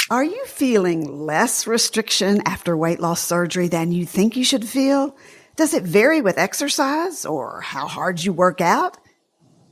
Are you feeling less restriction after weight loss surgery than you think you should feel? Does it vary with exercise or how hard you work out?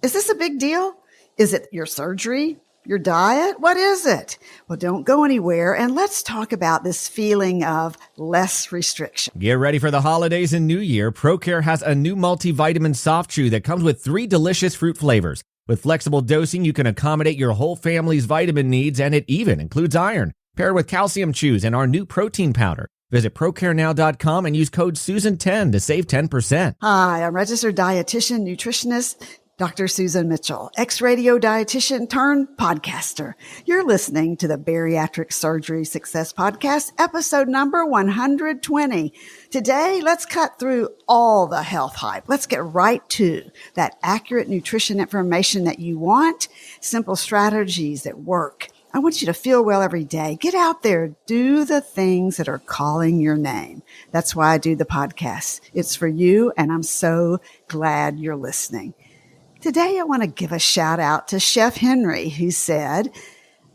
Is this a big deal? Is it your surgery? Your diet? What is it? Well, don't go anywhere and let's talk about this feeling of less restriction. Get ready for the holidays and New Year. ProCare has a new multivitamin soft chew that comes with 3 delicious fruit flavors. With flexible dosing, you can accommodate your whole family's vitamin needs, and it even includes iron. Paired with calcium chews and our new protein powder. Visit ProCareNow.com and use code Susan10 to save 10%. Hi, I'm registered dietitian, nutritionist, Dr. Susan Mitchell, ex-radio dietitian turned podcaster. You're listening to the Bariatric Surgery Success Podcast, episode number 120. Today, let's cut through all the health hype. Let's get right to that accurate nutrition information that you want, simple strategies that work. I want you to feel well every day. Get out there. Do the things that are calling your name. That's why I do the podcast. It's for you, and I'm so glad you're listening. Today, I want to give a shout out to Chef Henry, who said,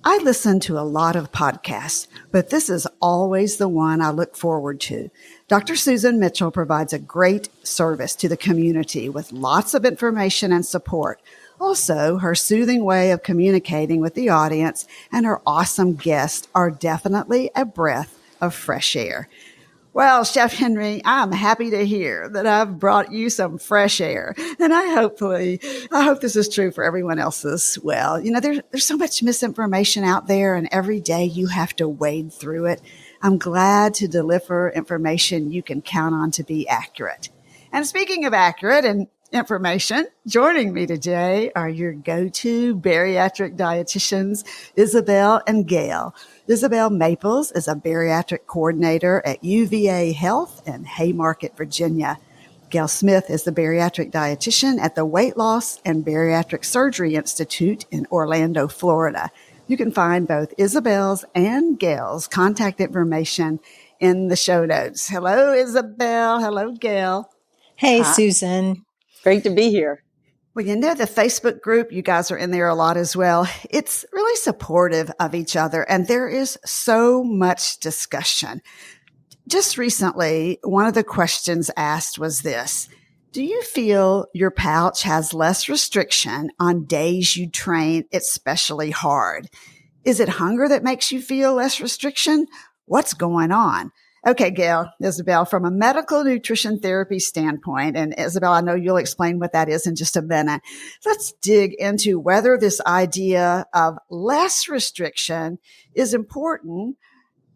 I listen to a lot of podcasts, but this is always the one I look forward to. Dr. Susan Mitchell provides a great service to the community with lots of information and support. Also, her soothing way of communicating with the audience and her awesome guests are definitely a breath of fresh air. Well, Chef Henry, I'm happy to hear that I've brought you some fresh air. And I hope this is true for everyone else as well. You know, there's so much misinformation out there, and every day you have to wade through it. I'm glad to deliver information you can count on to be accurate. And speaking of accurate and information, joining me today are your go-to bariatric dietitians, Isabel and Gail. Isabel Maples is a bariatric coordinator at UVA Health in Haymarket, Virginia. Gail Smith is the bariatric dietitian at the Weight Loss and Bariatric Surgery Institute in Orlando, Florida. You can find both Isabel's and Gail's contact information in the show notes. Hello, Isabel. Hello, Gail. Hey, hi. Susan. Great to be here. Well, you know, the Facebook group, you guys are in there a lot as well. It's really supportive of each other, and there is so much discussion. Just recently, one of the questions asked was this: do you feel your pouch has less restriction on days you train especially hard? Is it hunger that makes you feel less restriction? What's going on? Okay, Gail, Isabel, from a medical nutrition therapy standpoint, and Isabel, I know you'll explain what that is in just a minute. Let's dig into whether this idea of less restriction is important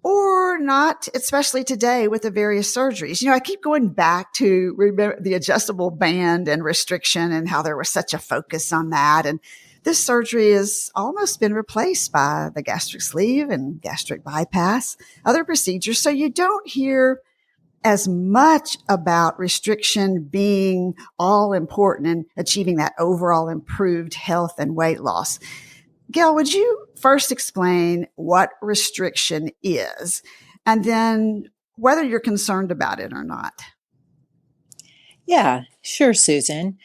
or not, especially today with the various surgeries. You know, I keep going back to remember the adjustable band and restriction and how there was such a focus on that. And this surgery has almost been replaced by the gastric sleeve and gastric bypass, other procedures. So you don't hear as much about restriction being all important in achieving that overall improved health and weight loss. Gail, would you first explain what restriction is and then whether you're concerned about it or not? Yeah, sure, Susan.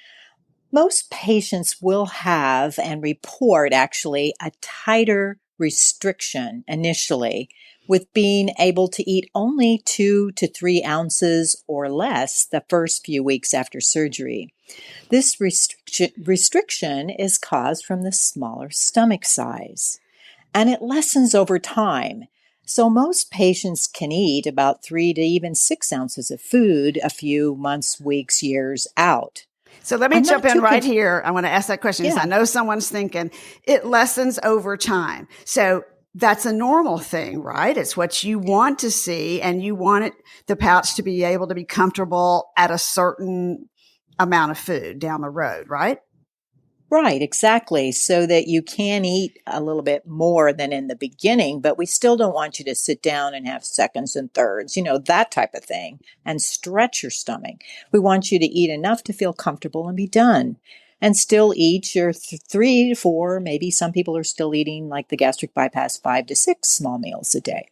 Most patients will have and report actually a tighter restriction initially, with being able to eat only 2 to 3 ounces or less the first few weeks after surgery. This restriction is caused from the smaller stomach size, and it lessens over time. So most patients can eat about 3 to even 6 ounces of food a few months, weeks, years out. So let me jump in right here. I want to ask that question because Yeah. I know someone's thinking it lessens over time. So that's a normal thing, right? It's what you want to see, and you want the pouch to be able to be comfortable at a certain amount of food down the road, right? Right, exactly. So that you can eat a little bit more than in the beginning, but we still don't want you to sit down and have seconds and thirds, that type of thing, and stretch your stomach. We want you to eat enough to feel comfortable and be done, and still eat your 3 to 4, maybe some people are still eating, like the gastric bypass, 5 to 6 small meals a day.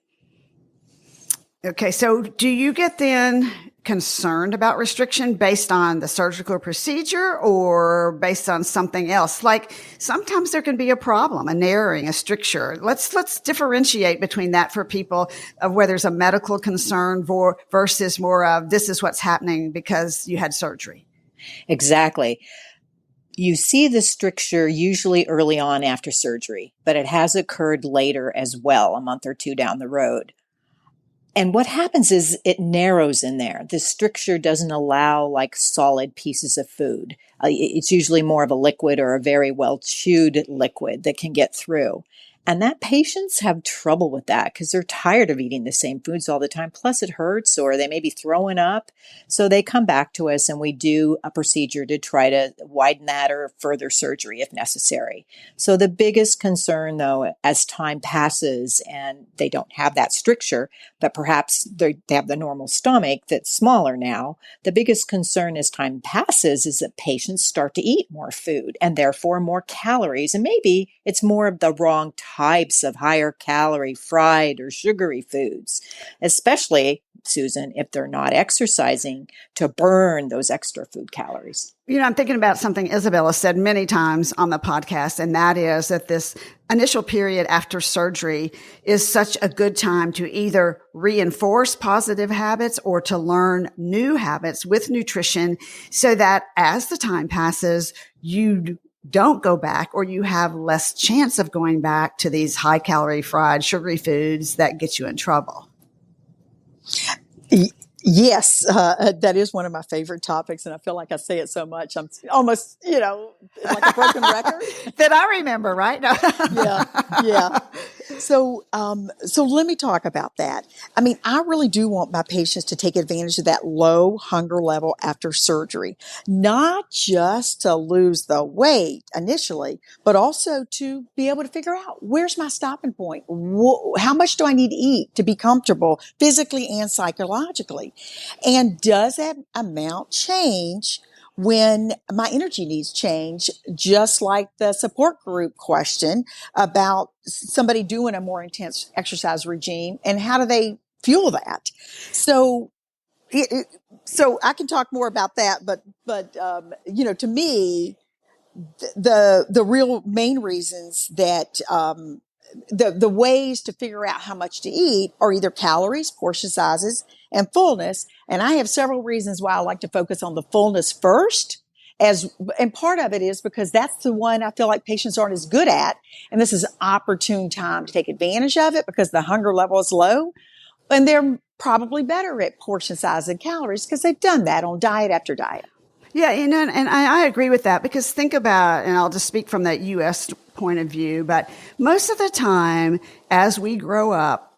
Okay, so do you get then concerned about restriction based on the surgical procedure or based on something else? Like sometimes there can be a problem, a narrowing, a stricture. Let's differentiate between that for people of where there's a medical concern versus more of this is what's happening because you had surgery. Exactly. You see the stricture usually early on after surgery, but it has occurred later as well, a month or two down the road. And what happens is it narrows in there. The stricture doesn't allow like solid pieces of food. It's usually more of a liquid or a very well chewed liquid that can get through. And that patients have trouble with that because they're tired of eating the same foods all the time. Plus it hurts or they may be throwing up. So they come back to us and we do a procedure to try to widen that or further surgery if necessary. So the biggest concern though, as time passes and they don't have that stricture, but perhaps they have the normal stomach that's smaller now, the biggest concern as time passes is that patients start to eat more food and therefore more calories. And maybe it's more of the wrong types of higher calorie, fried or sugary foods, especially, Susan, if they're not exercising to burn those extra food calories. You know, I'm thinking about something Isabella said many times on the podcast, and that is that this initial period after surgery is such a good time to either reinforce positive habits or to learn new habits with nutrition so that as the time passes, you don't go back or you have less chance of going back to these high calorie, fried, sugary foods that get you in trouble. Yes, that is one of my favorite topics, and I feel like I say it so much. I'm almost, like a broken record. That I remember, right? No. Yeah. So let me talk about that. I mean, I really do want my patients to take advantage of that low hunger level after surgery, not just to lose the weight initially, but also to be able to figure out where's my stopping point? How much do I need to eat to be comfortable physically and psychologically? And does that amount change when my energy needs change, just like the support group question about somebody doing a more intense exercise regime and how do they fuel that? So I can talk more about that, but to me, the real main reasons that, the ways to figure out how much to eat are either calories, portion sizes, and fullness. And I have several reasons why I like to focus on the fullness first. And part of it is because that's the one I feel like patients aren't as good at. And this is an opportune time to take advantage of it because the hunger level is low. And they're probably better at portion size and calories because they've done that on diet after diet. Yeah, and I agree with that because think about, and I'll just speak from that U.S. point of view, but most of the time as we grow up,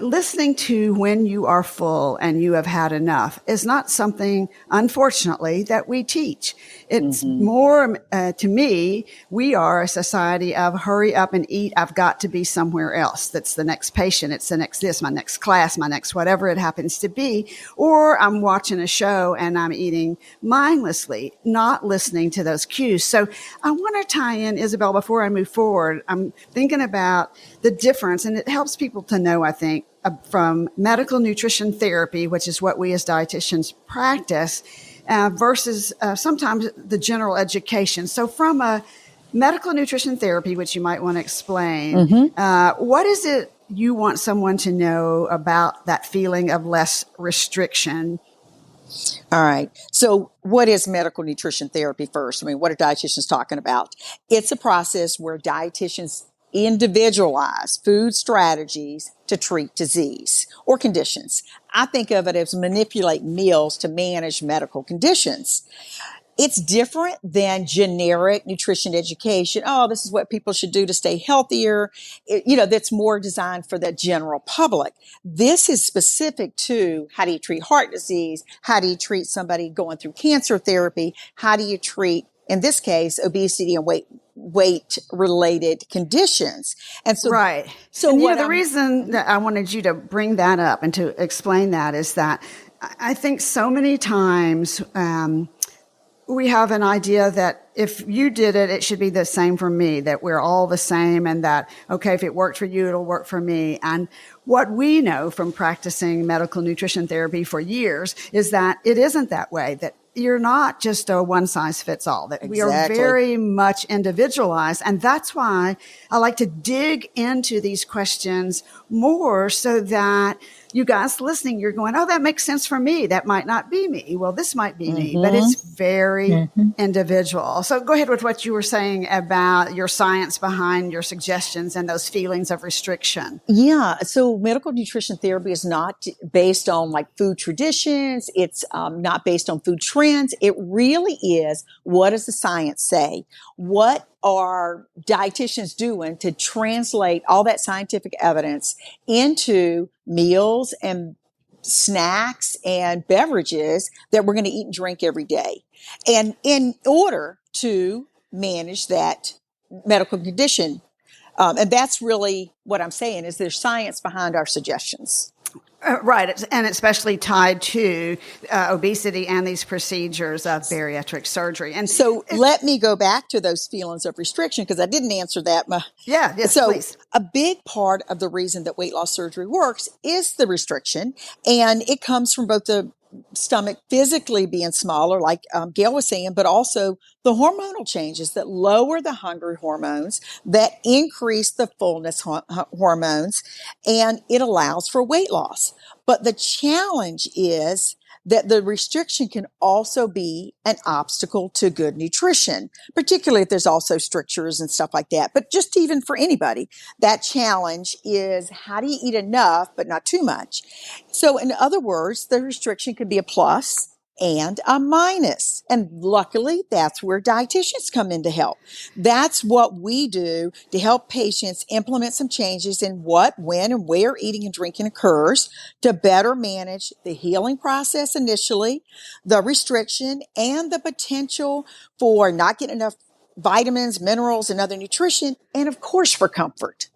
listening to when you are full and you have had enough is not something, unfortunately, that we teach. It's more, to me, we are a society of hurry up and eat. I've got to be somewhere else. That's the next patient. It's the next this, my next class, my next whatever it happens to be. Or I'm watching a show and I'm eating mindlessly, not listening to those cues. So I want to tie in, Isabel, before I move forward. I'm thinking about the difference, and it helps people to know, I think, from medical nutrition therapy, which is what we as dietitians practice, versus sometimes the general education. So from a medical nutrition therapy, which you might want to explain, what is it you want someone to know about that feeling of less restriction? All right. So what is medical nutrition therapy first? I mean, what are dietitians talking about? It's a process where dietitians individualize food strategies to treat disease or conditions. I think of it as manipulate meals to manage medical conditions. It's different than generic nutrition education. Oh, this is what people should do to stay healthier. That's more designed for the general public. This is specific to how do you treat heart disease? How do you treat somebody going through cancer therapy? How do you treat, in this case, obesity and weight related conditions? And so, right. So and the reason that I wanted you to bring that up and to explain that is that I think so many times, we have an idea that if you did it, it should be the same for me, that we're all the same and that, okay, if it worked for you, it'll work for me. And what we know from practicing medical nutrition therapy for years is that it isn't that way, that you're not just a one size fits all, that we are very much individualized. And that's why I like to dig into these questions more so that you guys listening, you're going, oh, that makes sense for me. That might not be me. Well, this might be me, but it's very individual. So go ahead with what you were saying about your science behind your suggestions and those feelings of restriction. Yeah. So medical nutrition therapy is not based on like food traditions. It's not based on food trends. It really is, what does the science say? What are dietitians doing to translate all that scientific evidence into meals and snacks and beverages that we're going to eat and drink every day? And in order to manage that medical condition, and that's really what I'm saying, is there's science behind our suggestions. Right. And especially tied to obesity and these procedures of bariatric surgery. And so let me go back to those feelings of restriction, because I didn't answer that. Yes, so please. A big part of the reason that weight loss surgery works is the restriction. And it comes from both the stomach physically being smaller, like Gail was saying, but also the hormonal changes that lower the hunger hormones, that increase the fullness hormones, and it allows for weight loss. But the challenge is that the restriction can also be an obstacle to good nutrition, particularly if there's also strictures and stuff like that. But just even for anybody, that challenge is, how do you eat enough but not too much? So in other words, the restriction could be a plus and a minus. And luckily, that's where dietitians come in to help. That's what we do to help patients implement some changes in what, when, and where eating and drinking occurs to better manage the healing process initially, the restriction, and the potential for not getting enough vitamins, minerals, and other nutrition, and of course, for comfort.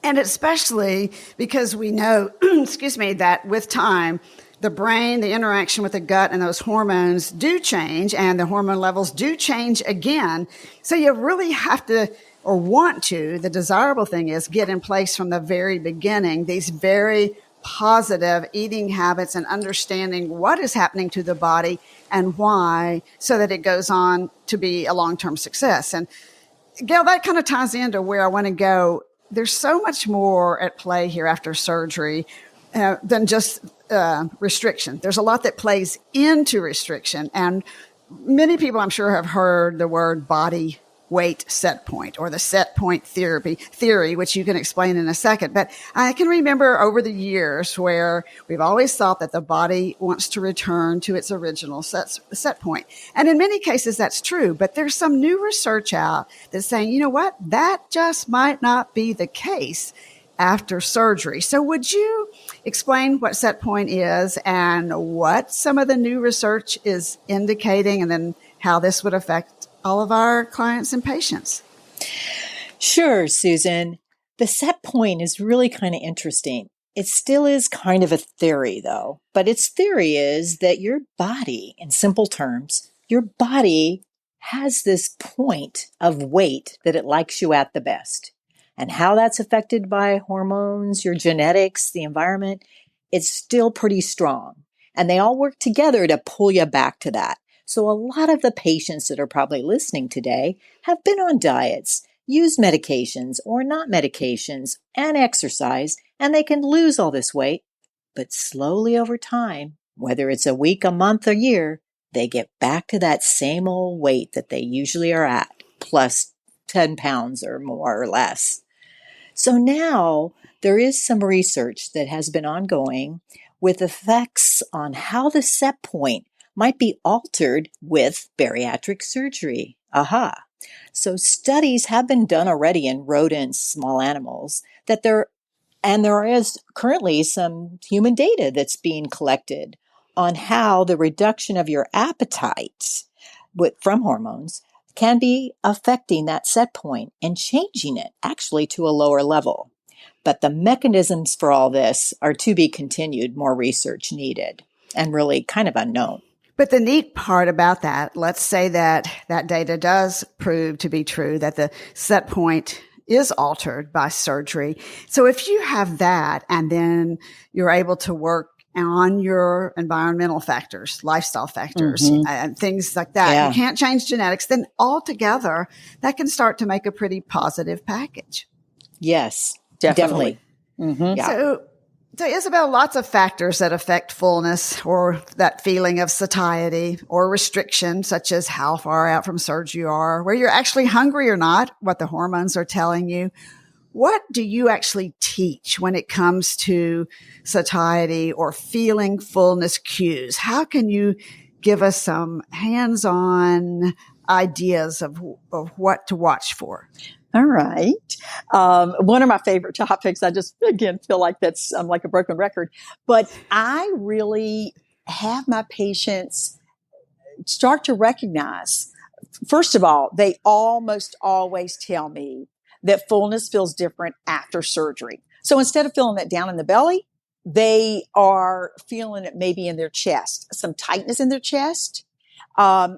And especially because we know, that with time, the brain, the interaction with the gut, and those hormones do change, and the hormone levels do change again. So you really have to, or want to, the desirable thing is get in place from the very beginning these very positive eating habits and understanding what is happening to the body and why, so that it goes on to be a long-term success. And Gail, that kind of ties into where I want to go. There's so much more at play here after surgery than just restriction. There's a lot that plays into restriction. And many people, I'm sure, have heard the word body weight set point or the set point theory, which you can explain in a second. But I can remember over the years where we've always thought that the body wants to return to its original set point. And in many cases, that's true. But there's some new research out that's saying, you know what, that just might not be the case after surgery. So would you explain what set point is and what some of the new research is indicating, and then how this would affect all of our clients and patients? Sure, Susan. The set point is really kind of interesting. It still is kind of a theory, though. But its theory is that your body, in simple terms, your body has this point of weight that it likes you at the best. And how that's affected by hormones, your genetics, the environment, it's still pretty strong. And they all work together to pull you back to that. So a lot of the patients that are probably listening today have been on diets, used medications or not medications, and exercise, and they can lose all this weight. But slowly over time, whether it's a week, a month, or year, they get back to that same old weight that they usually are at, plus 10 pounds or more or less. So now there is some research that has been ongoing with effects on how the set point might be altered with bariatric surgery. So studies have been done already in rodents, small animals, there is currently some human data that's being collected on how the reduction of your appetite from hormones can be affecting that set point and changing it actually to a lower level. But the mechanisms for all this are to be continued, more research needed, and really kind of unknown. But the neat part about that, let's say that that data does prove to be true, that the set point is altered by surgery. So if you have that and then you're able to work on your environmental factors, lifestyle factors, and things like that, you can't change genetics, then altogether that can start to make a pretty positive package. Yes, definitely. So Isabel, lots of factors that affect fullness or that feeling of satiety or restriction, such as how far out from surgery you are, where you're actually hungry or not, what the hormones are telling you. What do you actually teach when it comes to satiety or feeling fullness cues? How can you give us some hands-on ideas of what to watch for? All right. One of my favorite topics, I just, again, feel like I'm like a broken record, but I really have my patients start to recognize, first of all, they almost always tell me that fullness feels different after surgery. So instead of feeling it down in the belly, they are feeling it maybe in their chest, some tightness in their chest.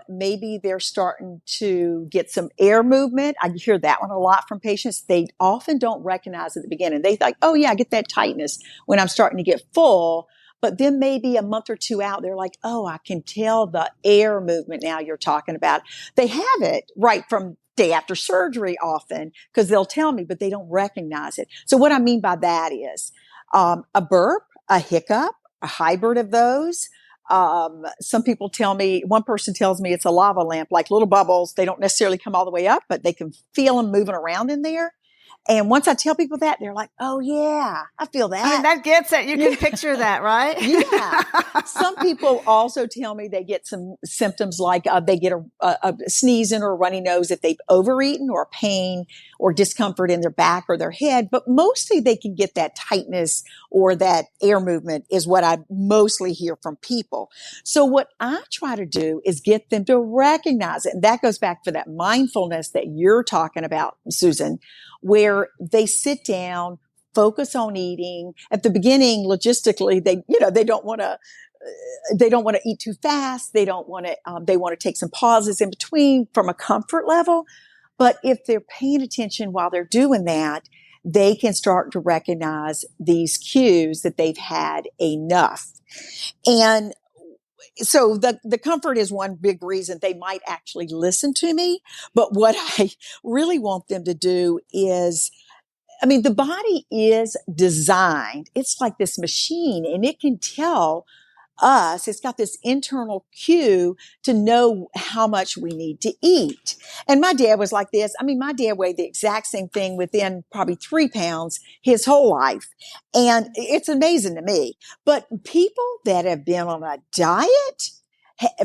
Maybe they're starting to get some air movement. I hear that one a lot from patients. They often don't recognize at the beginning. They think, oh yeah, I get that tightness when I'm starting to get full. But then maybe a month or two out, they're like, oh, I can tell the air movement now you're talking about. They have it right from day after surgery often because they'll tell me, but they don't recognize it. So what I mean by that is a burp, a hiccup, a hybrid of those. Some people tell me, one person tells me it's a lava lamp, like little bubbles. They don't necessarily come all the way up, but they can feel them moving around in there. And once I tell people that, they're like, oh yeah, I feel that. I mean, that gets it. You can picture that, right? Yeah. Some people also tell me they get some symptoms like they get a sneezing or a runny nose if they've overeaten, or pain or discomfort in their back or their head. But mostly they can get that tightness or that air movement is what I mostly hear from people. So what I try to do is get them to recognize it. And that goes back to that mindfulness that you're talking about, Susan, where they sit down, focus on eating. At the beginning, logistically, they don't want to eat too fast. They want to take some pauses in between from a comfort level. But if they're paying attention while they're doing that, they can start to recognize these cues that they've had enough. And so the comfort is one big reason they might actually listen to me. But what I really want them to do is, I mean, the body is designed. It's like this machine, and it can tell us, it's got this internal cue to know how much we need to eat. And my dad was like this. I mean, my dad weighed the exact same thing within probably 3 pounds his whole life. And it's amazing to me. But people that have been on a diet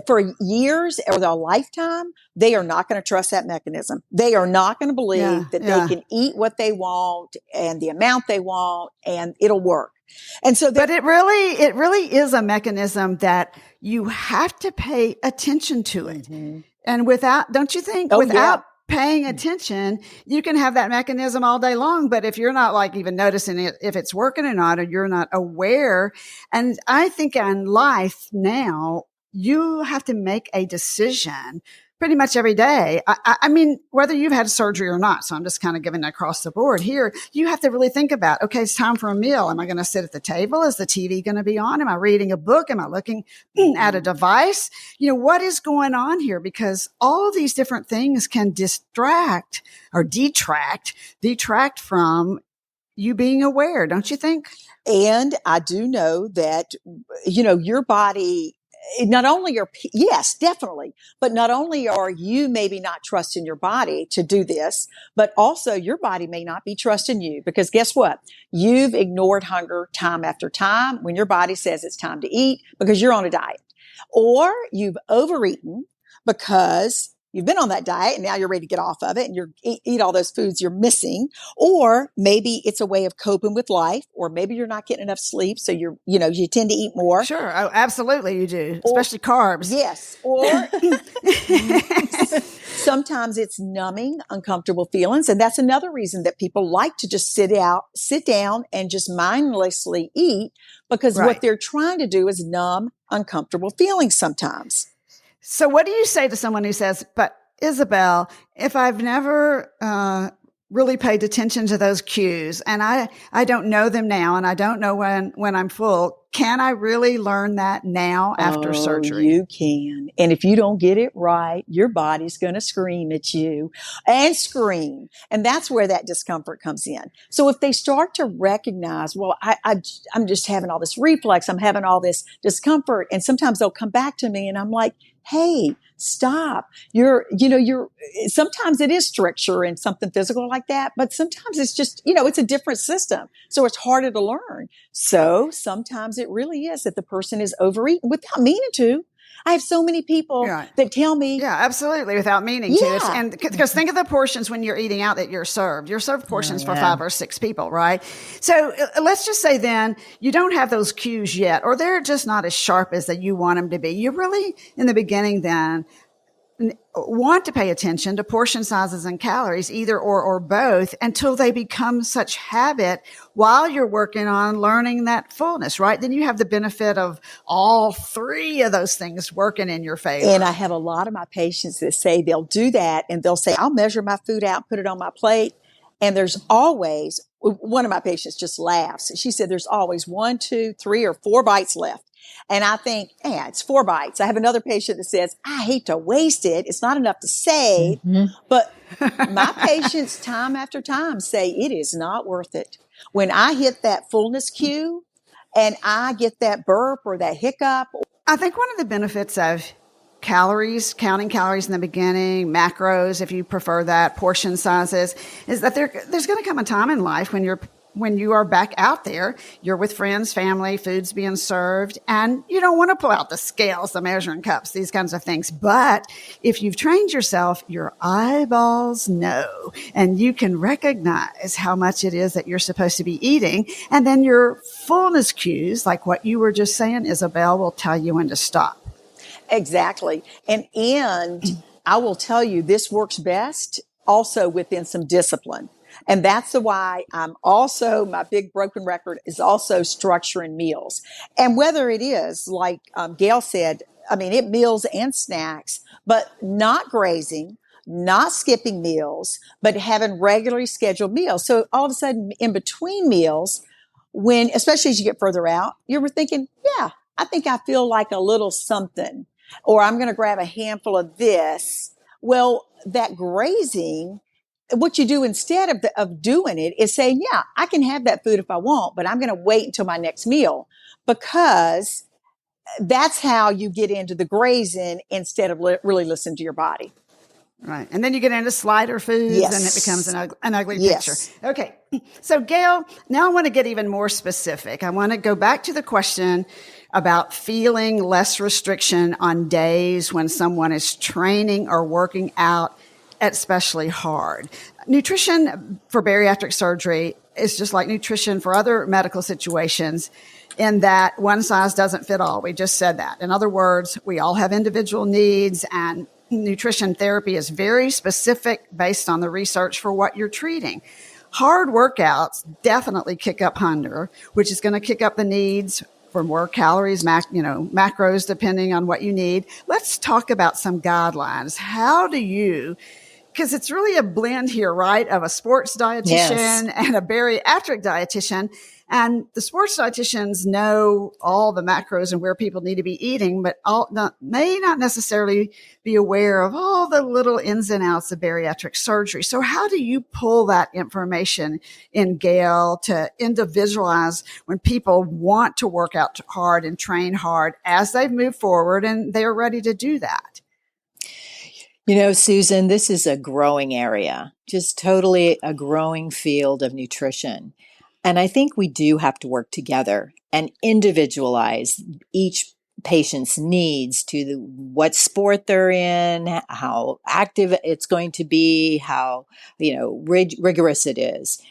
for years or their lifetime, they are not going to trust that mechanism. They are not going to believe that they can eat what they want and the amount they want, and it'll work. And so, but it really is a mechanism that you have to pay attention to it. Mm-hmm. And don't you think, without paying attention, you can have that mechanism all day long. But if you're not like even noticing it, if it's working or not, or you're not aware. And I think in life now, you have to make a decision pretty much every day. I mean, whether you've had surgery or not. So I'm just kind of giving it across the board here. You have to really think about, okay, it's time for a meal. Am I going to sit at the table? Is the TV going to be on? Am I reading a book? Am I looking at a device? You know, what is going on here? Because all these different things can distract or detract from you being aware, don't you think? And I do know that, your body, not only yes, definitely, but not only are you maybe not trusting your body to do this, but also your body may not be trusting you, because guess what? You've ignored hunger time after time when your body says it's time to eat because you're on a diet, or you've overeaten because you've been on that diet and now you're ready to get off of it and you eat all those foods you're missing. Or maybe it's a way of coping with life, or maybe you're not getting enough sleep. So you tend to eat more. Sure. Oh, absolutely. You do. Especially carbs. Yes. Or sometimes it's numbing, uncomfortable feelings. And that's another reason that people like to just sit down and just mindlessly eat, because Right. what they're trying to do is numb uncomfortable feelings sometimes. So what do you say to someone who says, but Isabel, if I've never really paid attention to those cues and I don't know them now and I don't know when I'm full, can I really learn that now after surgery? You can. And if you don't get it right, your body's going to scream at you and scream. And that's where that discomfort comes in. So if they start to recognize, well, I'm just having all this reflux, I'm having all this discomfort. And sometimes they'll come back to me and I'm like, hey, stop. Sometimes it is stricture and something physical like that, but sometimes it's just, it's a different system. So it's harder to learn. So sometimes it really is that the person is overeating without meaning to. I have so many people that tell me. Yeah, absolutely. Without meaning to. And because think of the portions when you're eating out that you're served. You're served portions for 5 or 6 people, right? So let's just say then you don't have those cues yet, or they're just not as sharp as that you want them to be. You really, in the beginning then, want to pay attention to portion sizes and calories, either or both, until they become such habit while you're working on learning that fullness, right? Then you have the benefit of all 3 of those things working in your favor. And I have a lot of my patients that say they'll do that and they'll say, I'll measure my food out, put it on my plate. And there's always, one of my patients just laughs. She said, there's always 1, 2, 3, or 4 bites left. And I think, it's 4 bites. I have another patient that says, I hate to waste it. It's not enough to save. But my patients time after time say it is not worth it. When I hit that fullness cue and I get that burp or that hiccup. I think one of the benefits of calories, counting calories in the beginning, macros, if you prefer that, portion sizes, is that there's going to come a time in life when you are back out there, you're with friends, family, food's being served, and you don't want to pull out the scales, the measuring cups, these kinds of things. But if you've trained yourself, your eyeballs know, and you can recognize how much it is that you're supposed to be eating. And then your fullness cues, like what you were just saying, Isabel, will tell you when to stop. Exactly. And I will tell you, this works best also within some discipline. And that's why my big broken record is also structuring meals. And whether it is, like Gail said, it meals and snacks, but not grazing, not skipping meals, but having regularly scheduled meals. So all of a sudden, in between meals, especially as you get further out, you're thinking, I think I feel like a little something, or I'm going to grab a handful of this. Well, that grazing, what you do instead of doing it is saying, I can have that food if I want, but I'm going to wait until my next meal, because that's how you get into the grazing instead of really listening to your body. Right. And then you get into slider foods and it becomes an ugly picture. Okay. So Gail, now I want to get even more specific. I want to go back to the question about feeling less restriction on days when someone is training or working out especially hard. Nutrition for bariatric surgery is just like nutrition for other medical situations, in that one size doesn't fit all. We just said that. In other words, we all have individual needs, and nutrition therapy is very specific based on the research for what you're treating. Hard workouts definitely kick up hunger, which is going to kick up the needs for more calories, macros, depending on what you need. Let's talk about some guidelines. How do you, because it's really a blend here, right, of a sports dietitian and a bariatric dietitian. And the sports dietitians know all the macros and where people need to be eating, but may not necessarily be aware of all the little ins and outs of bariatric surgery. So how do you pull that information in, Gail, to individualize when people want to work out hard and train hard as they've moved forward and they're ready to do that? Susan, this is a growing area, just totally a growing field of nutrition. And I think we do have to work together and individualize each patient's needs to what sport they're in, how active it's going to be, how, rigorous it is.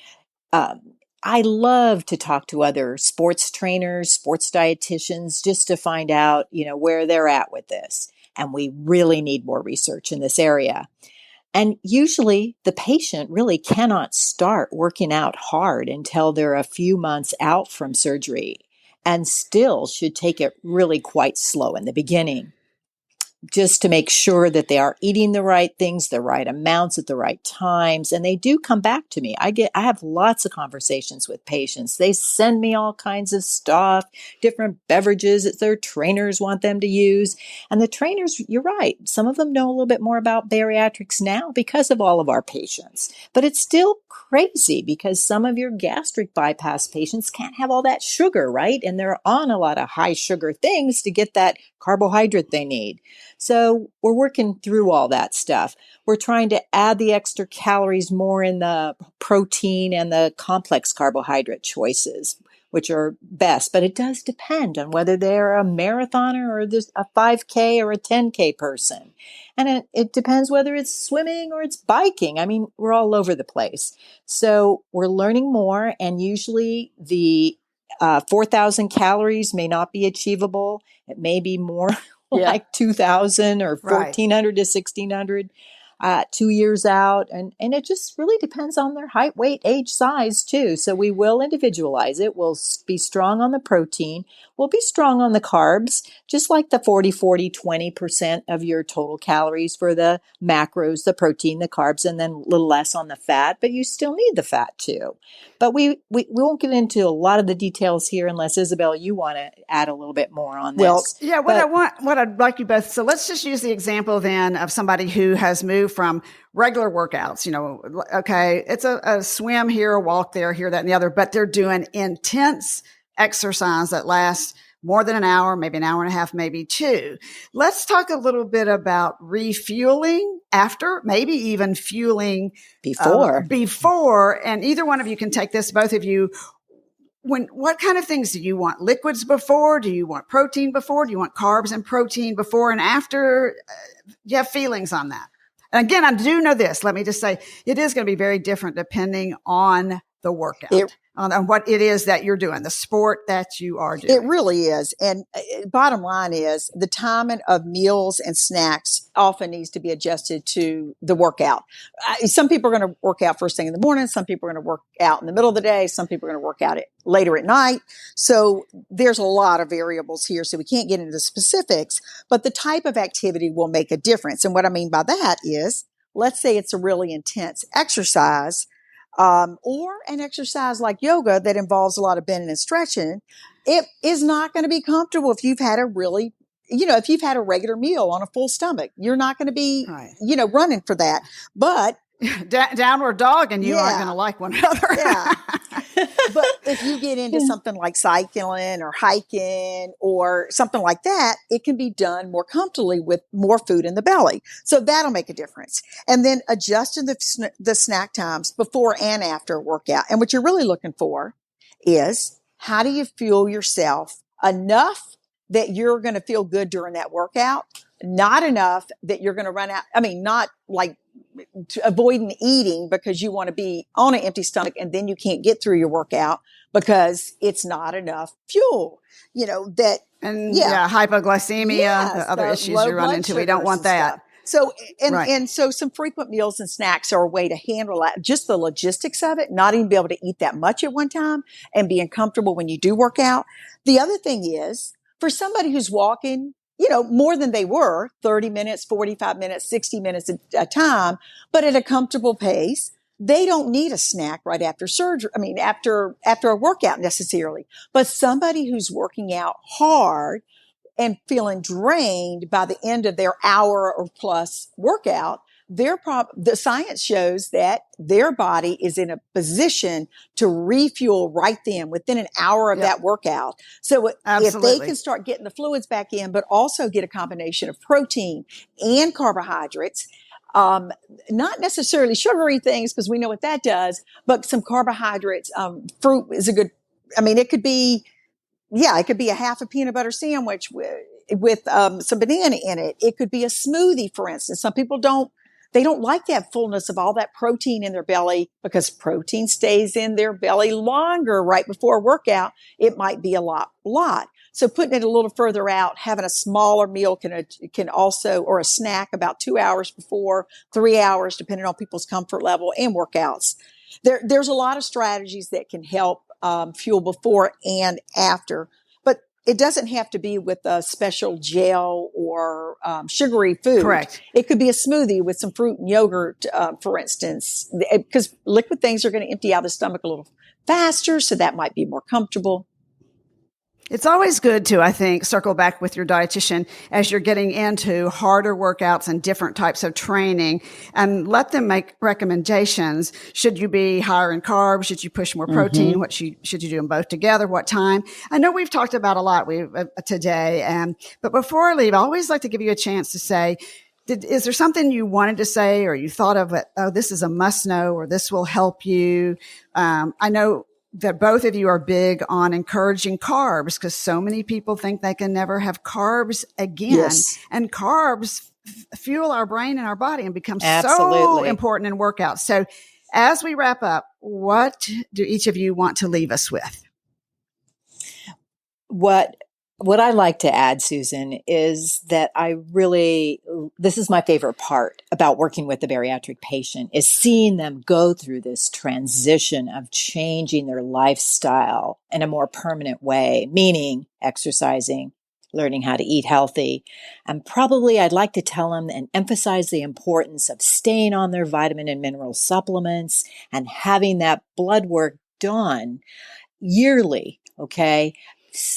I love to talk to other sports trainers, sports dietitians, just to find out, where they're at with this. And we really need more research in this area. And usually the patient really cannot start working out hard until they're a few months out from surgery. and still should take it really quite slow in the beginning, just to make sure that they are eating the right things, the right amounts at the right times. And they do come back to me. I have lots of conversations with patients. They send me all kinds of stuff, different beverages that their trainers want them to use. And the trainers, you're right, some of them know a little bit more about bariatrics now because of all of our patients. But it's still crazy because some of your gastric bypass patients can't have all that sugar, right? And they're on a lot of high sugar things to get that carbohydrate they need. So we're working through all that stuff. We're trying to add the extra calories more in the protein and the complex carbohydrate choices, which are best. But it does depend on whether they're a marathoner or a 5K or a 10K person. And it depends whether it's swimming or it's biking. I mean, we're all over the place. So we're learning more, and usually the 4,000 calories may not be achievable. It may be more like 2,000 or 1,400 to 1,600 2 years out. And it just really depends on their height, weight, age, size too. So we will individualize it. We'll be strong on the protein. We'll be strong on the carbs, just like the 40-20% of your total calories for the macros, the protein, the carbs, and then a little less on the fat, but you still need the fat too. But we won't get into a lot of the details here unless, Isabel, you want to add a little bit more on this. Well, yeah, what I'd like you both. So let's just use the example then of somebody who has moved from regular workouts, okay, it's a swim here, a walk there, here, that, and the other, but they're doing intense exercise that lasts more than an hour, maybe an hour and a half, maybe two. Let's talk a little bit about refueling after, maybe even fueling before. And either one of you can take this, both of you. What kind of things do you want? Liquids before? Do you want protein before? Do you want carbs and protein before and after? Do you have feelings on that? And again, I do know this. Let me just say, it is going to be very different depending on the workout, on what it is that you're doing, the sport that you are doing. It really is. And bottom line is the timing of meals and snacks often needs to be adjusted to the workout. Some people are going to work out first thing in the morning. Some people are going to work out in the middle of the day. Some people are going to work out later at night. So there's a lot of variables here. So we can't get into the specifics, but the type of activity will make a difference. And what I mean by that is, let's say it's a really intense exercise, or an exercise like yoga that involves a lot of bending and stretching. It is not going to be comfortable if you've had if you've had a regular meal on a full stomach. You're not going to be, running for that. But downward dog, and you aren't going to like one another. Yeah. But if you get into something like cycling or hiking or something like that, it can be done more comfortably with more food in the belly. So that'll make a difference. And then adjusting the snack times before and after a workout. And what you're really looking for is, how do you fuel yourself enough that you're going to feel good during that workout? Not enough that you're going to run out. I mean, not like avoiding eating because you want to be on an empty stomach and then you can't get through your workout because it's not enough fuel, hypoglycemia, other issues you run into. We don't want that. So, so some frequent meals and snacks are a way to handle that, just the logistics of it, not even be able to eat that much at one time and being comfortable when you do work out. The other thing is, for somebody who's walking, more than they were, 30 minutes, 45 minutes, 60 minutes at a time, but at a comfortable pace, they don't need a snack right after surgery. I mean, after a workout necessarily. But somebody who's working out hard and feeling drained by the end of their hour or plus workout, the science shows that their body is in a position to refuel right then within an hour of that workout. So if they can start getting the fluids back in, but also get a combination of protein and carbohydrates, not necessarily sugary things, because we know what that does, but some carbohydrates, fruit is a good, it could be a half a peanut butter sandwich with some banana in it. It could be a smoothie, for instance. Some people don't like that fullness of all that protein in their belly, because protein stays in their belly longer right before a workout. It might be a lot. So putting it a little further out, having a smaller meal can also, or a snack about 2 hours before, 3 hours, depending on people's comfort level and workouts. There's a lot of strategies that can help fuel before and after. it doesn't have to be with a special gel or sugary food. Correct. It could be a smoothie with some fruit and yogurt, for instance, because liquid things are going to empty out the stomach a little faster, so that might be more comfortable. It's always good to, I think, circle back with your dietitian as you're getting into harder workouts and different types of training and let them make recommendations. Should you be higher in carbs? Should you push more protein? Mm-hmm. Should you do them both together? What time? I know we've talked about a lot today, but before I leave, I always like to give you a chance to say, is there something you wanted to say or you thought of, this is a must know or this will help you? I know that both of you are big on encouraging carbs because so many people think they can never have carbs again. Yes. And carbs fuel our brain and our body and become so Absolutely. important in workouts. So as we wrap up, what do each of you want to leave us with? What I like to add, Susan, is that this is my favorite part about working with the bariatric patient is seeing them go through this transition of changing their lifestyle in a more permanent way, meaning exercising, learning how to eat healthy. And probably I'd like to tell them and emphasize the importance of staying on their vitamin and mineral supplements and having that blood work done yearly. Okay.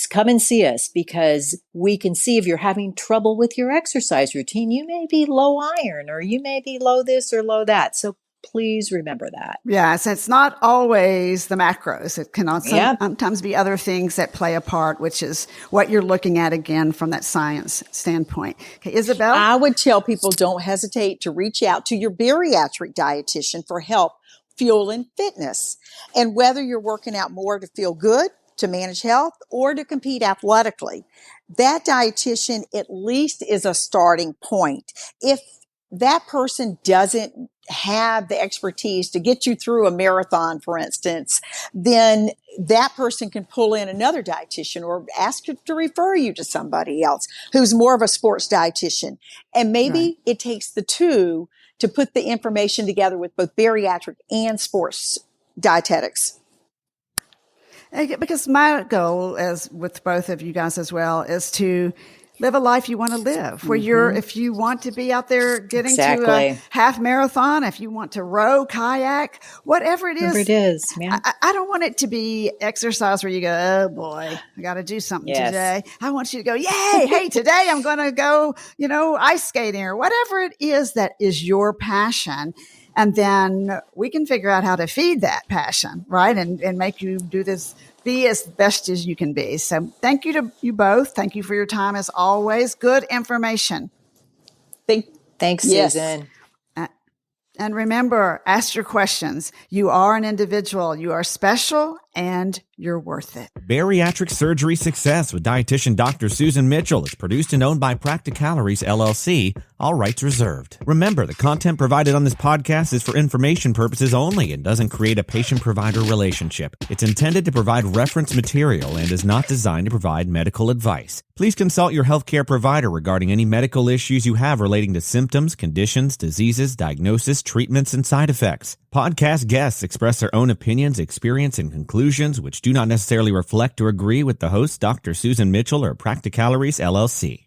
Come and see us because we can see if you're having trouble with your exercise routine. You may be low iron or you may be low this or low that. So please remember that. Yes, it's not always the macros. It can also sometimes be other things that play a part, which is what you're looking at again from that science standpoint. Okay, Isabel? I would tell people don't hesitate to reach out to your bariatric dietitian for help fueling fitness. And whether you're working out more to feel good, to manage health, or to compete athletically, that dietitian at least is a starting point. If that person doesn't have the expertise to get you through a marathon, for instance, then that person can pull in another dietitian or ask you to refer you to somebody else who's more of a sports dietitian. And maybe it takes the two to put the information together with both bariatric and sports dietetics. Because my goal, as with both of you guys as well, is to live a life you want to live, where if you want to be out there getting to a half marathon, if you want to row, kayak, whatever it is, I don't want it to be exercise where you go, oh boy, I got to do something today. I want you to go, yay, hey, today I'm going to go, ice skating or whatever it is that is your passion. And then we can figure out how to feed that passion, right? And make you do this, be as best as you can be. So thank you to you both. Thank you for your time as always. Good information. Thanks, Susan. And remember, ask your questions. You are an individual. You are special and you're worth it. Bariatric Surgery Success with dietitian Dr. Susan Mitchell is produced and owned by Practicalories, LLC. All rights reserved. Remember, the content provided on this podcast is for information purposes only and doesn't create a patient-provider relationship. It's intended to provide reference material and is not designed to provide medical advice. Please consult your healthcare provider regarding any medical issues you have relating to symptoms, conditions, diseases, diagnosis, treatments, and side effects. Podcast guests express their own opinions, experience, and conclusions which do not necessarily reflect or agree with the host, Dr. Susan Mitchell or Practicalories, LLC.